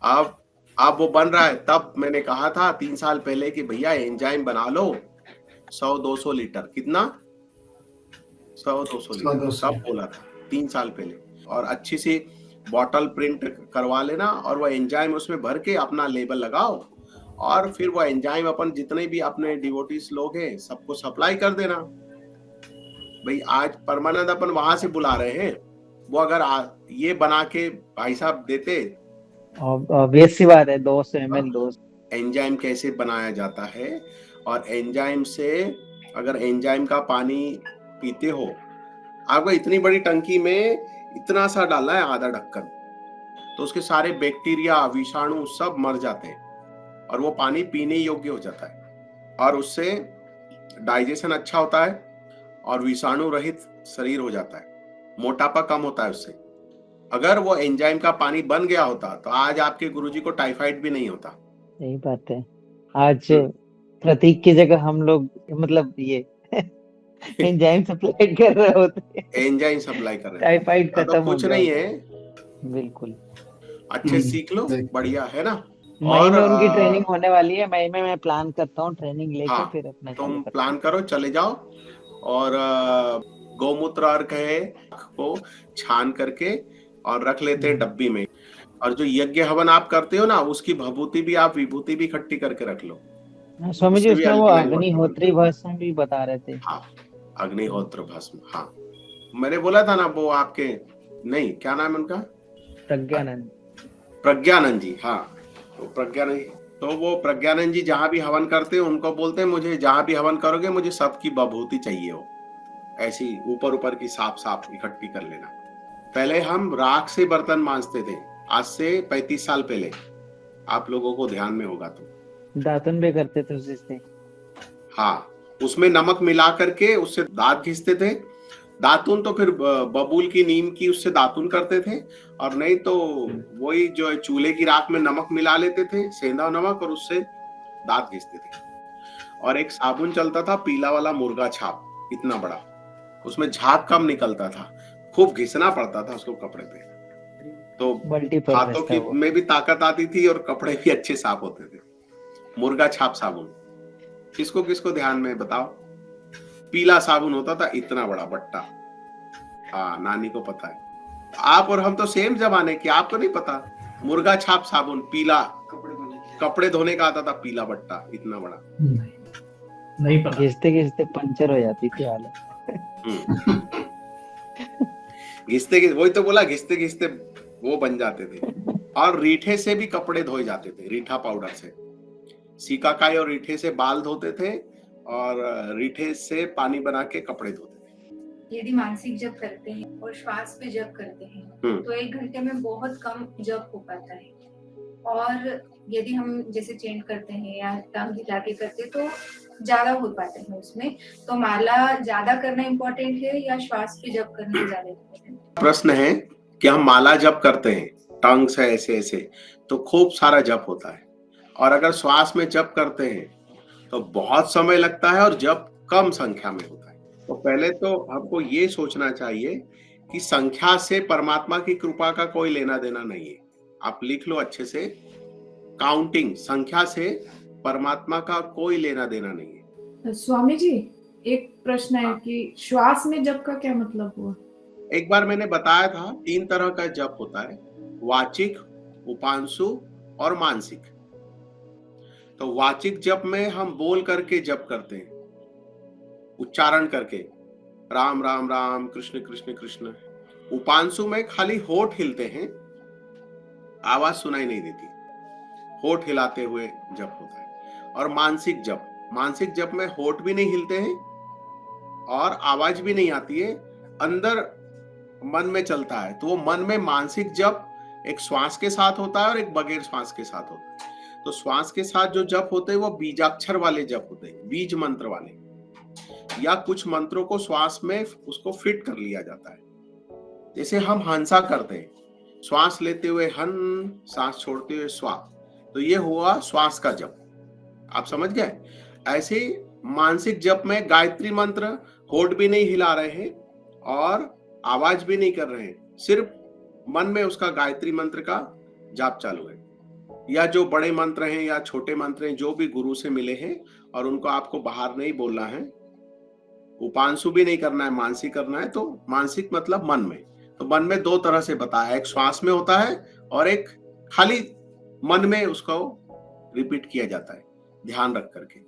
अब अब वो बन रहा है। तब मैंने कहा था 3 साल पहले कि भैया एंजाइम बना लो 100-200 लीटर। कितना? 100-200 100 लीटर 200 तब बोला था 3 साल पहले। और अच्छी सी बॉटल प्रिंट करवा लेना और वो एंजाइम उसमें भर के अपना लेबल लगाओ और फिर वो एंजाइम अपन जितने भी अपने डिवोटीज लोग हैं सबको सप्लाई कर देना। भाई आज परमानंद अपन वहां से बुला रहे हैं, वो अगर ये बना के भाई साहब देते। ऑब्वियस सी बात है, 200 ml 200। एंजाइम कैसे बनाया जाता है और एंजाइम से अगर एंजाइम का पानी पीते हो, आपको इतनी बड़ी टंकी में इतना सा डालना है, आधा ढक्कन, तो उसके सारे बैक्टीरिया विषाणु सब मर जाते हैं और वो पानी पीने योग्य हो जाता है और उससे डाइजेशन अच्छा होता है और विषाणु रहित शरीर हो जाता है, मोटापा कम होता है उससे। अगर वो एंजाइम का पानी बन गया होता तो आज आपके गुरुजी को टाइफाइड भी नहीं होता। सही बात है। आज प्रतीक की जगह हम लोग मतलब ये एंजाइम सप्लाई कर रहे होते। एंजाइम सप्लाई कर रहे हैं टाइफाइड तो खत्म हो कुछ गया नहीं होता। है। बिल्कुल। अच्छे सीख लो, बढ़िया है ना। मई और में उनकी ट्रेनिंग होने वाली है, मई में मैं प्लान करता हूँ ट्रेनिंग लेके हाँ, फिर अपना चालू तुम करता प्लान हूँ। करो, चले जाओ और गौमूत्र अर्क है को छान करके और रख लेते हैं डब्बी में। और जो यज्ञ हवन आप करते हो ना, उसकी भभूति भी आप विभूति भी इकट्ठी करके रख लो, स्वामी जी उससे भी उसमें वो अल्कलाइन वाटर बनता अग्निहोत्री भस्म भी बता रहे थे। है। हाँ, अग्निहोत्र भस्म। हाँ, मैंने बोला था ना वो आपके, नहीं क्या नाम है उनका, प्रज्ञानंद। प्रज्ञानंद जी। हाँ, तो प्रज्ञानंद जी, तो वो प्रज्ञानंद जी जहां भी हवन करते हैं उनको बोलते हैं मुझे जहां भी हवन करोगे मुझे सबकी बभूति चाहिए हो, ऐसी ऊपर ऊपर की साफ साफ इकट्ठी कर लेना। पहले हम राख से बर्तन मांजते थे, आज से 35 साल पहले, आप लोगों को ध्यान में होगा तो। दातुन भी करते थे उससे। हाँ, उसमें नमक मिला करके उससे दांत घिसते थे। दातुन तो फिर बबूल की नीम की उससे दातुन करते थे, और नहीं तो वही जो है चूल्हे की राख में नमक मिला लेते थे, सेंधा नमक, और उससे दांत घिसते थे। और एक साबुन चलता था पीला वाला, मुर्गा छाप, इतना बड़ा, उसमें झाग कम निकलता था, खूब घिसना पड़ता था उसको कपड़े पे, तो हाथों की में भी ताकत आती थी और कपड़े भी अच्छे साफ होते थे। मुर्गा छाप साबुन, किसको किसको ध्यान में बताओ। पीला साबुन होता था, इतना बड़ा बट्टा। हाँ, नानी को पता है। आप और हम तो सेम जमाने के, आपको नहीं पता। मुर्गा छाप साबुन पीला, कपड़े धोने का आता था, पीला बट्टा इतना बड़ा। नहीं पता। घिसते घिसते पंचर हो जाती थी हालत। घिसते वही तो बोला, घिसते घिसते वो बन जाते थे। और रीठे से भी कपड़े धोए जाते थे, रीठा पाउडर से। सीकाकाई और रीठे से बाल धोते थे और रीठे से पानी बना के कपड़े धोते थे। यदि मानसिक जप करते हैं और श्वास पे जप करते हैं तो 1 घंटे में बहुत कम जप हो पाता है। और यदि हम जैसे चेंट करते हैं या टांग हिला के करते हैं तो ज्यादा हो पाते हैं उसमें। तो माला ज्यादा करना इम्पोर्टेंट है या श्वास पे जप करना ज्यादा इम्पोर्टेंट? प्रश्न है कि हम माला जप करते हैं टंग से ऐसे ऐसे तो खूब सारा जप होता है, और अगर श्वास में जप करते हैं तो बहुत समय लगता है और जप कम संख्या में होता है। तो पहले तो हमको ये सोचना चाहिए कि संख्या से परमात्मा की कृपा का कोई लेना देना नहीं है। आप लिख लो अच्छे से, काउंटिंग, संख्या से परमात्मा का कोई लेना देना नहीं है। स्वामी जी एक प्रश्न है कि श्वास में जप का क्या मतलब हुआ? एक बार मैंने बताया था 3 तरह का जप होता है, वाचिक, उपांशु और मानसिक। तो वाचिक जप में हम बोल करके जप करते हैं, उच्चारण करके, राम राम राम कृष्ण कृष्ण कृष्ण। उपांशु में खाली होठ हिलते हैं, आवाज सुनाई नहीं देती, होठ हिलाते हुए जप होता है। और मानसिक जप में होठ भी नहीं हिलते हैं और आवाज भी नहीं आती है, अंदर मन में चलता है। तो वो मन में मानसिक जप एक श्वास के साथ होता है और एक बगैर श्वास के साथ होता है। तो श्वास के साथ जो जप होते हैं वो बीजाक्षर वाले जप होते हैं, बीज मंत्र वाले, या कुछ मंत्रों को श्वास में उसको फिट कर लिया जाता है। जैसे हम हंसा करते हैं, श्वास लेते हुए हन, सांस छोड़ते हुए स्वा, तो ये हुआ श्वास का जप, आप समझ गए। ऐसे मानसिक जप में गायत्री मंत्र, होठ भी नहीं हिला रहे हैं और आवाज भी नहीं कर रहे हैं, सिर्फ मन में उसका गायत्री मंत्र का जाप चालू है। या जो बड़े मंत्र हैं या छोटे मंत्र हैं, जो भी गुरु से मिले हैं, और उनको आपको बाहर नहीं बोलना है, उपांशु भी नहीं करना है, मानसिक करना है। तो मानसिक मतलब मन में। तो मन में दो तरह से बताया, एक श्वास में होता है और एक खाली मन में उसको रिपीट किया जाता है ध्यान रख करके।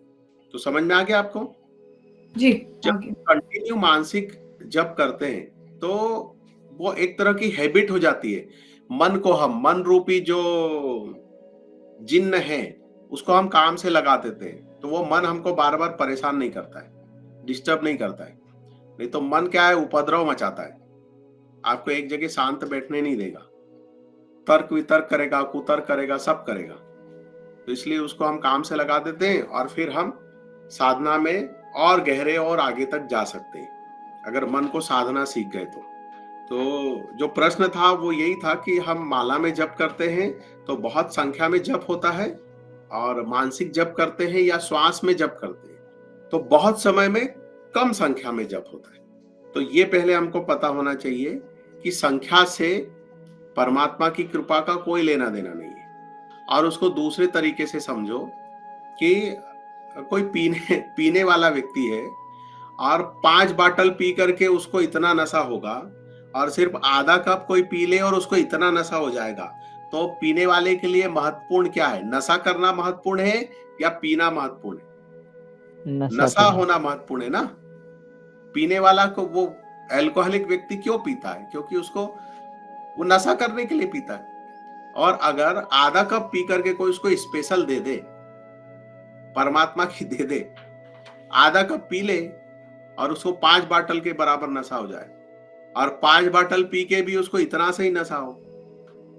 तो समझ में आ गया आपको? जी, जब आगे। कंटिन्यू मानसिक जप करते हैं तो वो एक तरह की हैबिट हो जाती है। मन को हम, मन रूपी जो जिन्न है, उसको हम काम से लगा देते हैं, तो वो मन हमको बार बार परेशान नहीं करता है, डिस्टर्ब नहीं करता है। नहीं तो मन क्या है, उपद्रव मचाता है, आपको एक जगह शांत बैठने नहीं देगा, तर्क वितर्क करेगा, कुतर्क करेगा, सब करेगा। तो इसलिए उसको हम काम से लगा देते हैं और फिर हम साधना में और गहरे और आगे तक जा सकते हैं, अगर मन को साधना सीख गए तो जो प्रश्न था वो यही था कि हम माला में जप करते हैं तो बहुत संख्या में जप होता है, और मानसिक जप करते हैं या श्वास में जप करते हैं तो बहुत समय में कम संख्या में जप होता है। तो ये पहले हमको पता होना चाहिए कि संख्या से परमात्मा की कृपा का कोई लेना देना नहीं है। और उसको दूसरे तरीके से समझो कि कोई पीने वाला व्यक्ति है और 5 बाटल पी करके उसको इतना नशा होगा, और सिर्फ आधा कप कोई पी ले और उसको इतना नशा हो जाएगा। तो पीने वाले के लिए महत्वपूर्ण क्या है, नशा करना महत्वपूर्ण है या पीना महत्वपूर्ण है? नशा होना महत्वपूर्ण है ना। पीने वाला को, वो अल्कोहलिक व्यक्ति क्यों पीता है? क्योंकि उसको वो नशा करने के लिए पीता है। और अगर आधा कप पी करके कोई उसको स्पेशल दे दे, परमात्मा की दे दे, आधा कप पी ले और उसको 5 बाटल के बराबर नशा हो जाए, और 5 बाटल पी के भी उसको इतना से ही नशा हो,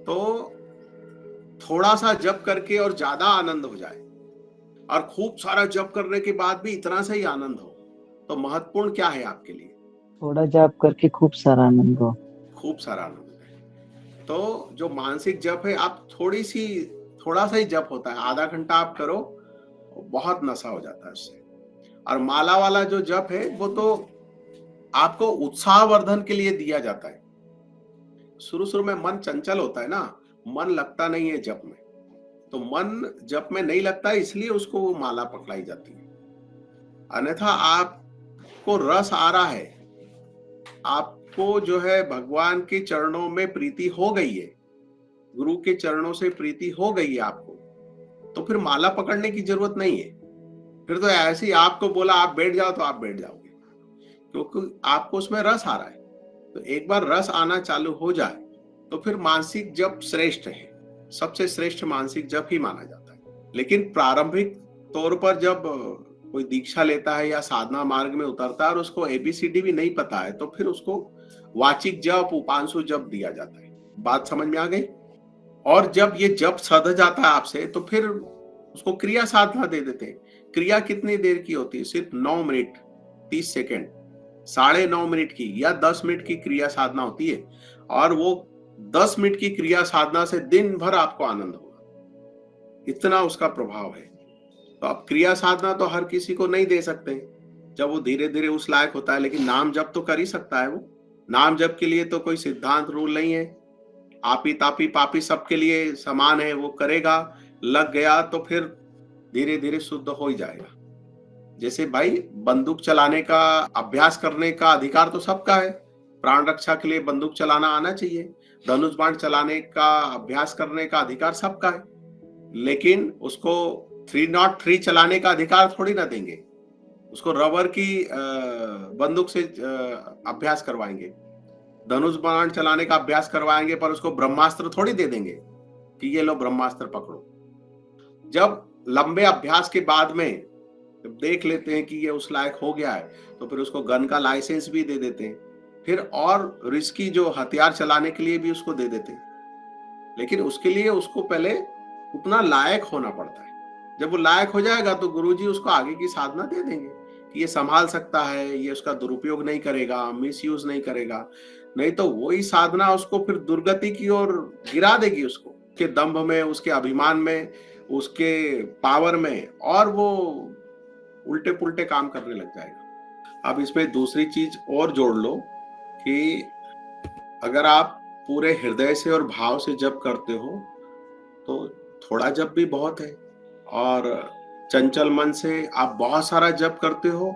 तो थोड़ा सा जप करके और ज्यादा आनंद हो जाए, और खूब सारा जप करने के बाद भी इतना से ही आनंद हो, तो महत्वपूर्ण क्या है आपके लिए? थोड़ा जप करके खूब सारा आनंद हो। खूब सारा आनंद है। तो जो मानसिक जप है, आप थोड़ा सा ही जप होता है, आधा घंटा आप करो, बहुत नशा हो जाता है उससे। और माला वाला जो जप है वो तो आपको उत्साहवर्धन के लिए दिया जाता है। शुरू में मन चंचल होता है ना, मन लगता नहीं है जप में, तो मन जप में नहीं लगता है, इसलिए उसको वो माला पकड़ाई जाती है। अन्यथा आपको रस आ रहा है, आपको जो है भगवान के चरणों में प्रीति हो गई है, गुरु के चरणों से प्रीति हो गई है आपको, तो फिर माला पकड़ने की जरूरत नहीं है। फिर तो ऐसे ही आपको बोला आप बैठ जाओ तो आप बैठ जाओगे, क्योंकि आपको उसमें रस आ रहा है। तो एक बार रस आना चालू हो जाए तो फिर मानसिक जप श्रेष्ठ है, सबसे श्रेष्ठ मानसिक जप ही माना जाता है। लेकिन प्रारंभिक तौर पर जब कोई दीक्षा लेता है या साधना मार्ग में उतरता है और उसको ABCD भी नहीं पता है, तो फिर उसको वाचिक जप, उपांशु जप दिया जाता है। बात समझ में आ गई? और जब ये जप सध जाता है आपसे, तो फिर उसको क्रिया साधना दे देते हैं। क्रिया कितनी देर की होती है? सिर्फ 9 मिनट 30 सेकेंड, 9.5 मिनट की या 10 मिनट की क्रिया साधना होती है, और वो 10 मिनट की क्रिया साधना से दिन भर आपको आनंद होगा, इतना उसका प्रभाव है। तो अब क्रिया साधना तो हर किसी को नहीं दे सकते जब वो धीरे धीरे उस लायक होता है, लेकिन नाम जप तो कर ही सकता है वो। नाम जप के लिए तो कोई सिद्धांत रूल नहीं है, आपी तापी पापी सबके लिए समान है, वो करेगा, लग गया तो फिर धीरे धीरे शुद्ध हो ही जाएगा। जैसे भाई बंदूक चलाने का अभ्यास करने का अधिकार तो सबका है, प्राण रक्षा के लिए बंदूक चलाना आना चाहिए, धनुष बाण चलाने का अभ्यास करने का अधिकार सबका है, लेकिन उसको 303 चलाने का अधिकार थोड़ी ना देंगे, उसको रबर की बंदूक से अभ्यास करवाएंगे, धनुष बाण चलाने का अभ्यास करवाएंगे, पर उसको ब्रह्मास्त्र थोड़ी दे देंगे कि ये लो ब्रह्मास्त्र पकड़ो। जब लंबे अभ्यास के बाद में जब देख लेते हैं कि ये उस लायक हो गया है, तो फिर उसको गन का लाइसेंस भी दे देते हैं, फिर और रिस्की जो हथियार चलाने के लिए भी उसको दे देते हैं। लेकिन उसके लिए उसको पहले उतना लायक होना पड़ता है। जब वो लायक हो जाएगा तो गुरुजी उसको आगे की साधना दे देंगे कि ये संभाल सकता है, ये उसका दुरुपयोग नहीं करेगा, मिसयूज नहीं करेगा। नहीं तो वही साधना उसको फिर दुर्गति की ओर गिरा देगी, उसको उसके दंभ में, उसके अभिमान में, उसके पावर में, और वो उल्टे पुल्टे काम करने लग जाएगा। अब इसमें दूसरी चीज और जोड़ लो कि अगर आप पूरे हृदय से और भाव से जप करते हो तो थोड़ा जप भी बहुत है, और चंचल मन से आप बहुत सारा जप करते हो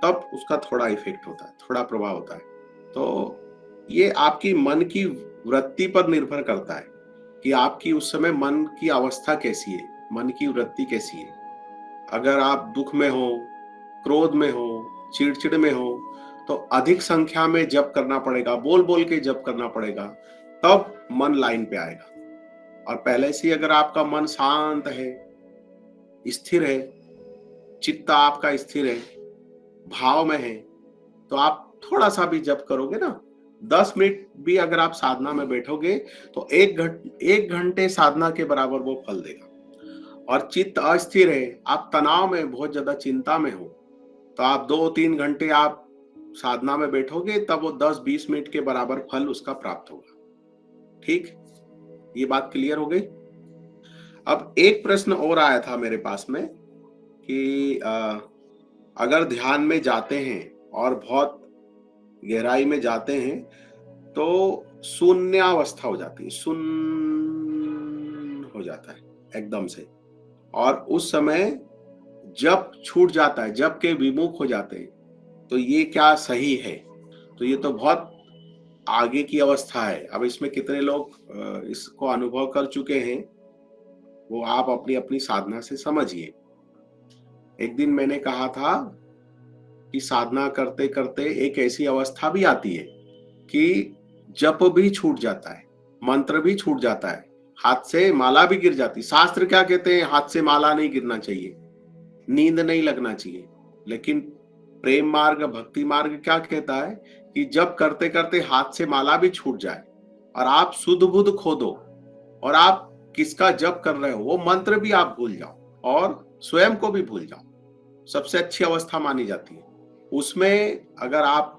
तब उसका थोड़ा इफेक्ट होता है, थोड़ा प्रभाव होता है। तो ये आपकी मन की वृत्ति पर निर्भर करता है कि आपकी उस समय मन की अवस्था कैसी है, मन की वृत्ति कैसी है। अगर आप दुख में हो, क्रोध में हो, चिड़चिड़ में हो, तो अधिक संख्या में जप करना पड़ेगा, बोल बोल के जप करना पड़ेगा, तब मन लाइन पे आएगा। और पहले से अगर आपका मन शांत है, स्थिर है, चित्त आपका स्थिर है, भाव में है, तो आप थोड़ा सा भी जप करोगे ना, 10 मिनट भी अगर आप साधना में बैठोगे तो 1 घंटे साधना के बराबर वो फल देगा। और चित्त अस्थिर है, आप तनाव में, बहुत ज्यादा चिंता में हो, तो आप 2-3 घंटे आप साधना में बैठोगे, तब वो 10-20 मिनट के बराबर फल उसका प्राप्त होगा। ठीक, ये बात क्लियर हो गई। अब एक प्रश्न और आया था मेरे पास में कि अगर ध्यान में जाते हैं और बहुत गहराई में जाते हैं तो शून्यावस्था हो जाती है, शून्य हो जाता है एकदम से, और उस समय जप छूट जाता है, जप के विमुख हो जाते हैं। तो ये क्या सही है? तो ये तो बहुत आगे की अवस्था है। अब इसमें कितने लोग इसको अनुभव कर चुके हैं वो आप अपनी अपनी साधना से समझिए। एक दिन मैंने कहा था कि साधना करते करते एक ऐसी अवस्था भी आती है कि जप भी छूट जाता है, मंत्र भी छूट जाता है, हाथ से माला भी गिर जाती। शास्त्र क्या कहते हैं? हाथ से माला नहीं गिरना चाहिए, नींद नहीं लगना चाहिए। लेकिन प्रेम मार्ग, भक्ति मार्ग क्या कहता है कि जब करते करते हाथ से माला भी छूट जाए और आप सुध बुध खो दो और आप किसका जप कर रहे हो वो मंत्र भी आप भूल जाओ और स्वयं को भी भूल जाओ, सबसे अच्छी अवस्था मानी जाती है। उसमें अगर आप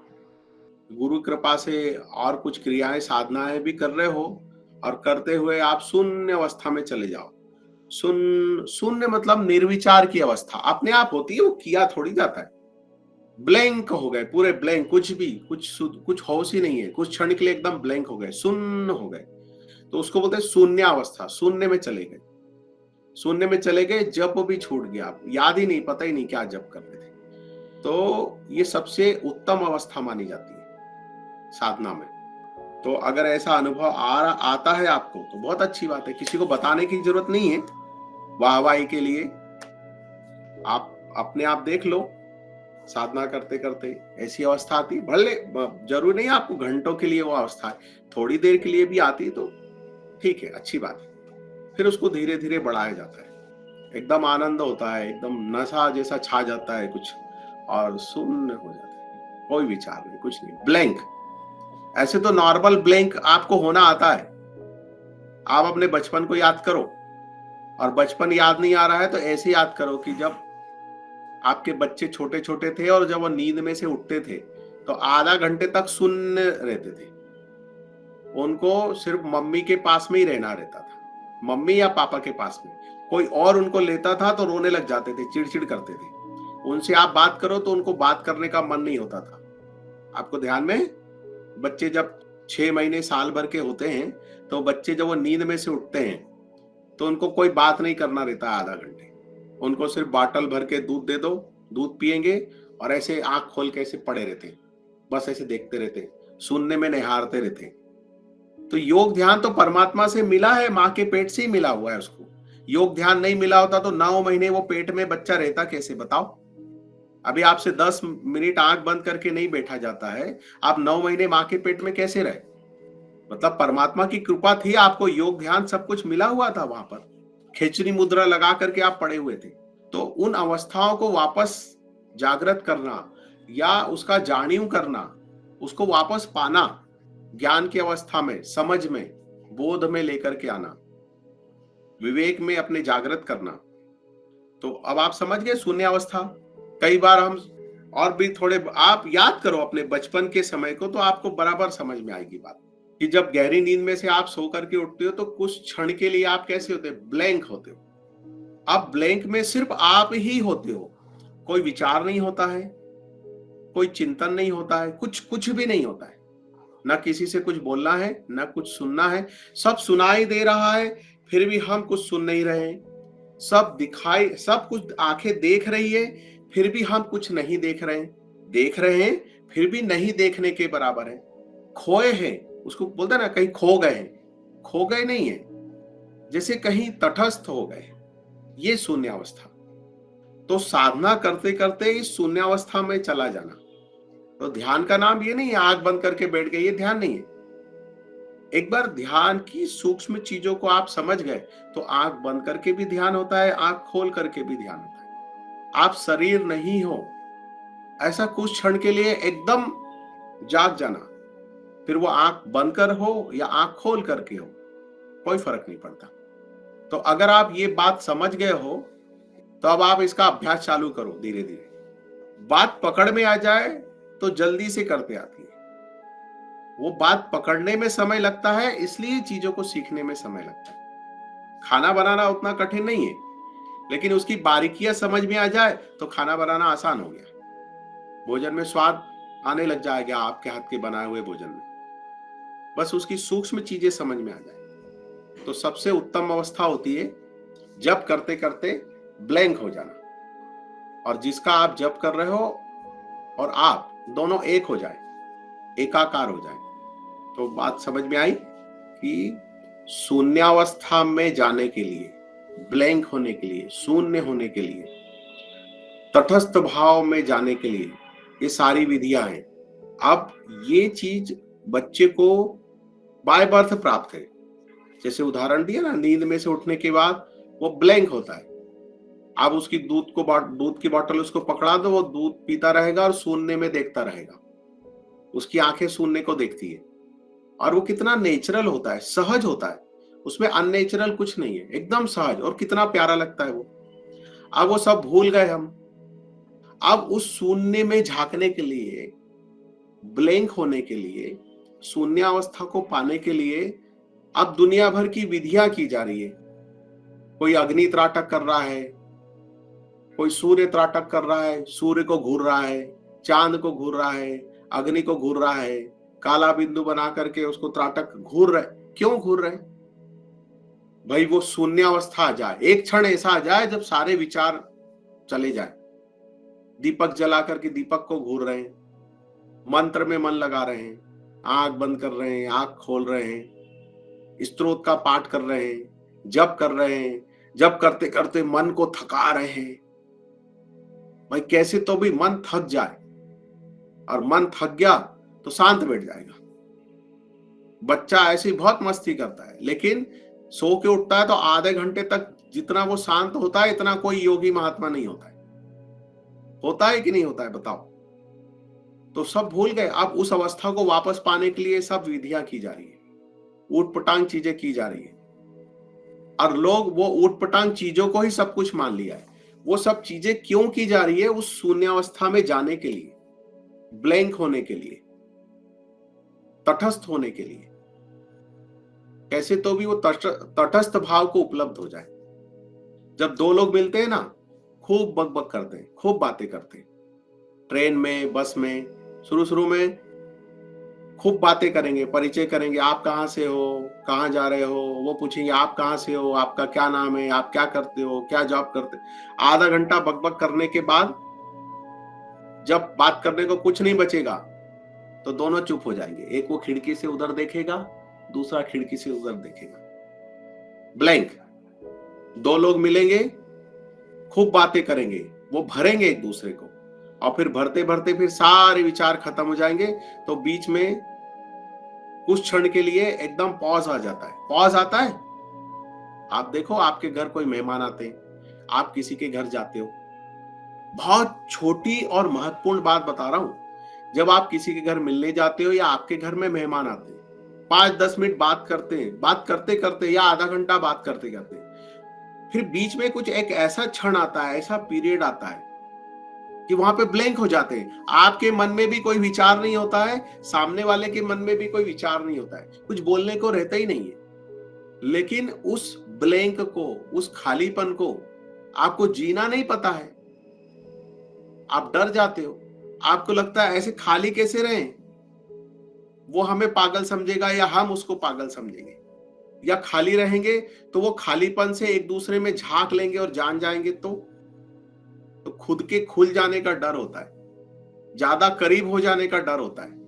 गुरु कृपा से और कुछ क्रियाएं, साधनाएं भी कर रहे हो और करते हुए आप शून्य अवस्था में चले जाओ। शून्य मतलब निर्विचार की अवस्था अपने आप होती है, वो किया थोड़ी जाता है। ब्लैंक हो गए, पूरे ब्लैंक, कुछ भी, कुछ होश ही नहीं है, कुछ क्षण के लिए एकदम ब्लैंक हो गए, शून्य हो गए, तो उसको बोलते हैं शून्य अवस्था। शून्य में चले गए, शून्य में चले गए, जप भी छूट गया, आप याद ही नहीं, पता ही नहीं क्या जप कर रहे थे। तो ये सबसे उत्तम अवस्था मानी जाती है साधना में। तो अगर ऐसा अनुभव आता है आपको तो बहुत अच्छी बात है, किसी को बताने की जरूरत नहीं है वाहवाही के लिए। आप अपने आप देख लो, साधना करते करते ऐसी अवस्था आती है, भले जरूरी नहीं आपको घंटों के लिए वो अवस्था है, थोड़ी देर के लिए भी आती है तो ठीक है, अच्छी बात है। फिर उसको धीरे धीरे बढ़ाया जाता है, एकदम आनंद होता है, एकदम नशा जैसा छा जाता है कुछ, और शून्य हो जाता है, कोई विचार नहीं, कुछ नहीं, ब्लैंक। ऐसे तो नॉर्मल ब्लैंक आपको होना आता है। आप अपने बचपन को याद करो, और बचपन याद नहीं आ रहा है तो ऐसे याद करो कि जब आपके बच्चे छोटे छोटे थे और जब वो नींद में से उठते थे तो आधा घंटे तक शून्य रहते थे, उनको सिर्फ मम्मी के पास में ही रहना रहता था, मम्मी या पापा के पास में। कोई और उनको लेता था तो रोने लग जाते थे, चिड़चिड़ करते थे। उनसे आप बात करो तो उनको बात करने का मन नहीं होता था। आपको ध्यान में, बच्चे जब 6 महीने साल भर के होते हैं तो बच्चे जब वो नींद में से उठते हैं तो उनको कोई बात नहीं करना रहता है आधा घंटे। उनको सिर्फ बाटल भर के दूध दे दो, दूध पिएंगे और ऐसे आंख खोल के ऐसे पड़े रहते, बस ऐसे देखते रहते, शून्य में निहारते रहते। तो योग ध्यान तो परमात्मा से मिला है, माँ के पेट से ही मिला हुआ है उसको। योग ध्यान नहीं मिला होता तो 9 महीने वो पेट में बच्चा रहता कैसे, बताओ? अभी आपसे 10 मिनट आंख बंद करके नहीं बैठा जाता है, आप 9 महीने माँ के पेट में कैसे रहे? मतलब परमात्मा की कृपा थी, आपको योग ध्यान सब कुछ मिला हुआ था, वहां पर खिचड़ी मुद्रा लगा करके आप पड़े हुए थे। तो उन अवस्थाओं को वापस जागृत करना या उसका जाणीव करना, उसको वापस पाना, ज्ञान की अवस्था में, समझ में, बोध में लेकर के आना, विवेक में अपने जागृत करना। तो अब आप समझ गए शून्य अवस्था। कई बार हम और भी थोड़े, आप याद करो अपने बचपन के समय को तो आपको बराबर समझ में आएगी बात कि जब गहरी नींद में से आप सो करके उठते हो तो कुछ क्षण के लिए आप कैसे होते हो, ब्लैंक होते हो। आप ब्लैंक में सिर्फ आप ही होते हो, कोई विचार नहीं होता है, कोई चिंतन नहीं होता है, कुछ भी नहीं होता है, ना किसी से कुछ बोलना है, ना कुछ सुनना है, सब सुनाई दे रहा है, फिर भी हम कुछ सुन नहीं रहे हैं। सब कुछ आंखें देख रही है, फिर भी हम कुछ नहीं देख रहे हैं। देख रहे हैं, फिर भी नहीं देखने के बराबर है। खोए हैं, उसको बोलते हैं ना, कहीं खो गए हैं। खो गए नहीं है, जैसे कहीं तटस्थ हो गए। ये शून्यावस्था। तो साधना करते करते इस शून्यावस्था में चला जाना। तो ध्यान का नाम ये नहीं है आंख बंद करके बैठ गए, ये ध्यान नहीं है। एक बार ध्यान की सूक्ष्म चीजों को आप समझ गए तो आंख बंद करके भी ध्यान होता है, आंख खोल करके भी ध्यान होता है। आप शरीर नहीं हो, ऐसा कुछ क्षण के लिए एकदम जाग जाना, फिर वो आंख बंद कर हो या आंख खोल करके हो, कोई फर्क नहीं पड़ता। तो अगर आप ये बात समझ गए हो तो अब आप इसका अभ्यास चालू करो धीरे धीरे। बात पकड़ में आ जाए तो जल्दी से करते आती है। वो बात पकड़ने में समय लगता है, इसलिए चीजों को सीखने में समय लगता है। खाना बनाना उतना कठिन नहीं है, लेकिन उसकी बारीकियां समझ में आ जाए तो खाना बनाना आसान हो गया। भोजन में स्वाद आने लग जाएगा आपके हाथ के बनाए हुए भोजन में, बस उसकी सूक्ष्म चीजें समझ में आ जाए। तो सबसे उत्तम अवस्था होती है जप करते करते ब्लैंक हो जाना, और जिसका आप जप कर रहे हो और आप दोनों एक हो जाए, एकाकार हो जाए। तो बात समझ में आई कि शून्यावस्था में जाने के लिए, ब्लैंक होने के लिए, शून्य होने के लिए, तटस्थ भाव में जाने के लिए ये सारी विधियां हैं। अब ये चीज बच्चे को बाय बर्थ प्राप्त है। जैसे उदाहरण दिया ना, नींद में से उठने के बाद वो ब्लैंक होता है। आप उसकी दूध की बोतल उसको पकड़ा दो, वो दूध पीता रहेगा और शून्य में देखता रहेगा। उसकी आंखें शून्य को देखती है, और वो कितना नेचुरल होता है, सहज होता है, उसमें अननेचुरल कुछ नहीं है, एकदम सहज, और कितना प्यारा लगता है वो। अब वो सब भूल गए हम। अब उस शून्य में झांकने के लिए, ब्लैंक होने के लिए, शून्यावस्था को पाने के लिए अब दुनिया भर की विधियां की जा रही है। कोई अग्नि त्राटक कर रहा है, कोई सूर्य त्राटक कर रहा है, सूर्य को घूर रहा है, चांद को घूर रहा है, अग्नि को घूर रहा है, काला बिंदु बना करके उसको त्राटक घूर रहे। क्यों घूर रहे? भाई वो शून्यावस्था आ जाए, एक क्षण ऐसा आ जाए जब सारे विचार चले जाए। दीपक जला करके दीपक को घूर रहे हैं, मंत्र में मन लगा रहे हैं, आंख बंद कर रहे हैं, आंख खोल रहे हैं, स्तोत्र का पाठ कर रहे हैं, जप कर रहे हैं, जप करते करते मन को थका रहे हैं। भाई कैसे तो भी मन थक जाए, और मन थक गया तो शांत बैठ जाएगा। बच्चा ऐसी बहुत मस्ती करता है, लेकिन सो के उठता है तो आधे घंटे तक जितना वो शांत होता है, इतना कोई योगी महात्मा नहीं होता है। होता है कि नहीं होता है, बताओ? तो सब भूल गए। अब उस अवस्था को वापस पाने के लिए सब विधियां की जा रही है, ऊटपटांग चीजें की जा रही है, और लोग वो ऊटपटांग चीजों को ही सब कुछ मान लिया है। वो सब चीजें क्यों की जा रही है? उस शून्यावस्था में जाने के लिए, ब्लैंक होने के लिए, तटस्थ होने के लिए। कैसे तो भी वो तटस्थ भाव को उपलब्ध हो जाए। जब दो लोग मिलते हैं ना, खूब बकबक करते हैं, खूब बातें करते हैं, ट्रेन में, बस में, शुरू में खूब बातें करेंगे, परिचय करेंगे, आप कहाँ से हो, कहाँ जा रहे हो, वो पूछेंगे आप कहाँ से हो, आपका क्या नाम है, आप क्या करते हो, क्या जॉब करते। आधा घंटा बकबक करने के बाद जब बात करने को कुछ नहीं बचेगा तो दोनों चुप हो जाएंगे। एक वो खिड़की से उधर देखेगा, दूसरा खिड़की से उधर देखेगा, ब्लैंक। दो लोग मिलेंगे, खूब बातें करेंगे, वो भरेंगे एक दूसरे को, और फिर भरते भरते फिर सारे विचार खत्म हो जाएंगे। तो बीच में कुछ क्षण के लिए एकदम पॉज आ जाता है। पॉज आता है। आप देखो, आपके घर कोई मेहमान आते हैं, आप किसी के घर जाते हो, बहुत छोटी और महत्वपूर्ण बात बता रहा हूं। जब आप किसी के घर मिलने जाते हो या आपके घर में मेहमान आते हैं, 5-10 मिनट बात करते हैं, बात करते करते या आधा घंटा बात करते करते फिर बीच में कुछ एक ऐसा क्षण आता है, ऐसा पीरियड आता है कि वहां पे ब्लैंक हो जाते हैं। आपके मन में भी कोई विचार नहीं होता है, सामने वाले के मन में भी कोई विचार नहीं होता है, कुछ बोलने को रहता ही नहीं है। लेकिन उस ब्लैंक को, उस खालीपन को आपको जीना नहीं पता है। आप डर जाते हो, आपको लगता है ऐसे खाली कैसे रहें, वो हमें पागल समझेगा या हम उसको पागल समझेंगे। या खाली रहेंगे तो वो खालीपन से एक दूसरे में झांक लेंगे और जान जाएंगे तो खुद के खुल जाने का डर होता है, ज्यादा करीब हो जाने का डर होता है।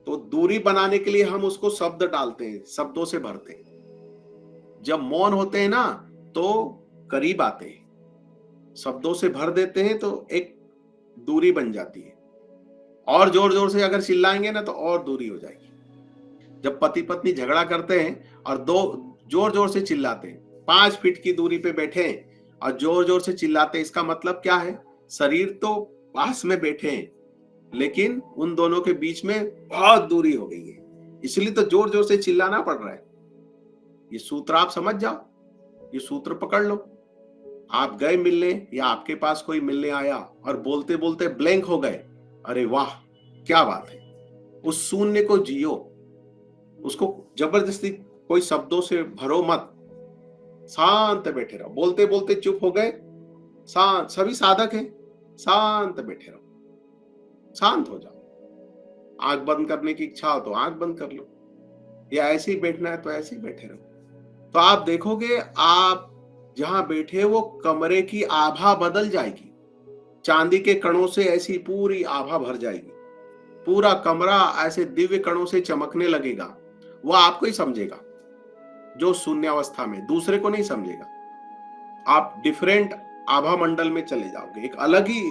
तो दूरी बनाने के लिए हम उसको शब्द डालते हैं, शब्दों से भरते हैं। जब मौन होते हैं ना तो करीब आते हैं, शब्दों से भर देते हैं तो एक दूरी बन जाती है। और जोर जोर से अगर चिल्लाएंगे ना तो और दूरी हो जाएगी। जब पति पत्नी झगड़ा करते हैं और दो जोर जोर से चिल्लाते हैं, 5 फीट की दूरी पे बैठे हैं और जोर जोर से चिल्लाते हैं, इसका मतलब क्या है? शरीर तो पास में बैठे हैं लेकिन उन दोनों के बीच में बहुत दूरी हो गई है, इसलिए तो जोर जोर से चिल्लाना पड़ रहा है। ये सूत्र आप समझ जाओ, ये सूत्र पकड़ लो। आप गए मिलने या आपके पास कोई मिलने आया और बोलते बोलते ब्लैंक हो गए, अरे वाह क्या बात है। उस शून्य को जियो, उसको जबरदस्ती कोई शब्दों से भरो मत, शांत बैठे रहो। बोलते बोलते चुप हो गए, शांत, सभी साधक हैं, शांत बैठे रहो, शांत हो जाओ। आंख बंद करने की इच्छा हो तो आंख बंद कर लो, या ऐसे ही बैठना है तो ऐसे ही बैठे रहो। तो आप देखोगे आप जहां बैठे वो कमरे की आभा बदल जाएगी, चांदी के कणों से ऐसी पूरी आभा भर जाएगी, पूरा कमरा ऐसे दिव्य कणों से चमकने लगेगा। वो आपको ही समझेगा जो शून्यावस्था में, दूसरे को नहीं समझेगा। आप डिफरेंट आभा मंडल में चले जाओगे, एक अलग ही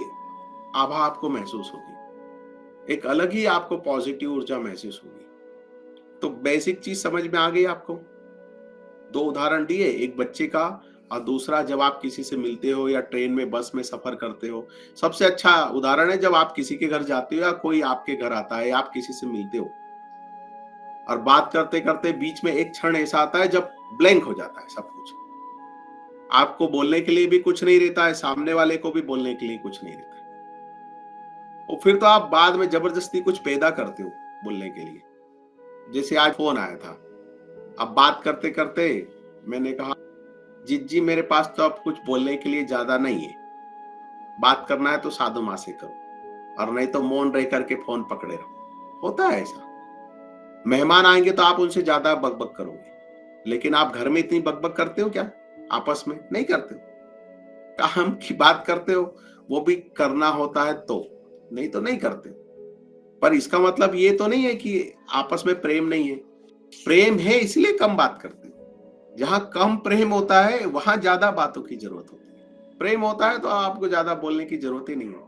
आभा आपको महसूस होगी, एक अलग ही आपको पॉजिटिव ऊर्जा महसूस होगी। तो बेसिक चीज समझ में आ गई आपको। 2 उदाहरण दिए, एक बच्चे का और दूसरा जब आप किसी से मिलते हो या ट्रेन में बस में सफर करते हो। सबसे अच्छा उदाहरण है जब आप किसी के घर जाते हो या कोई आपके घर आता है, आप किसी से मिलते हो और बात करते करते बीच में एक क्षण ऐसा आता है जब ब्लैंक हो जाता है सब कुछ। आपको बोलने के लिए भी कुछ नहीं रहता है, सामने वाले को भी बोलने के लिए कुछ नहीं रहता है। और फिर तो आप बाद में जबरदस्ती कुछ पैदा करते हो बोलने के लिए। जैसे आज फोन आया था, अब बात करते करते मैंने कहा जिज्जी मेरे पास तो अब कुछ बोलने के लिए ज्यादा नहीं है, बात करना है तो साधु माँ से करो और नहीं तो मौन रह करके फोन पकड़े रहो। होता है ऐसा, मेहमान आएंगे तो आप उनसे ज्यादा बकबक करोगे, लेकिन आप घर में इतनी बकबक करते हो क्या? आपस में नहीं करते हो। काम की बात करते हो, वो भी करना होता है तो, नहीं तो नहीं करते। पर इसका मतलब ये तो नहीं है कि आपस में प्रेम नहीं है। प्रेम है इसलिए कम बात करते हो। जहां कम प्रेम होता है वहां ज्यादा बातों की जरूरत होती है। प्रेम होता है तो आपको ज्यादा बोलने की जरूरत ही नहीं है।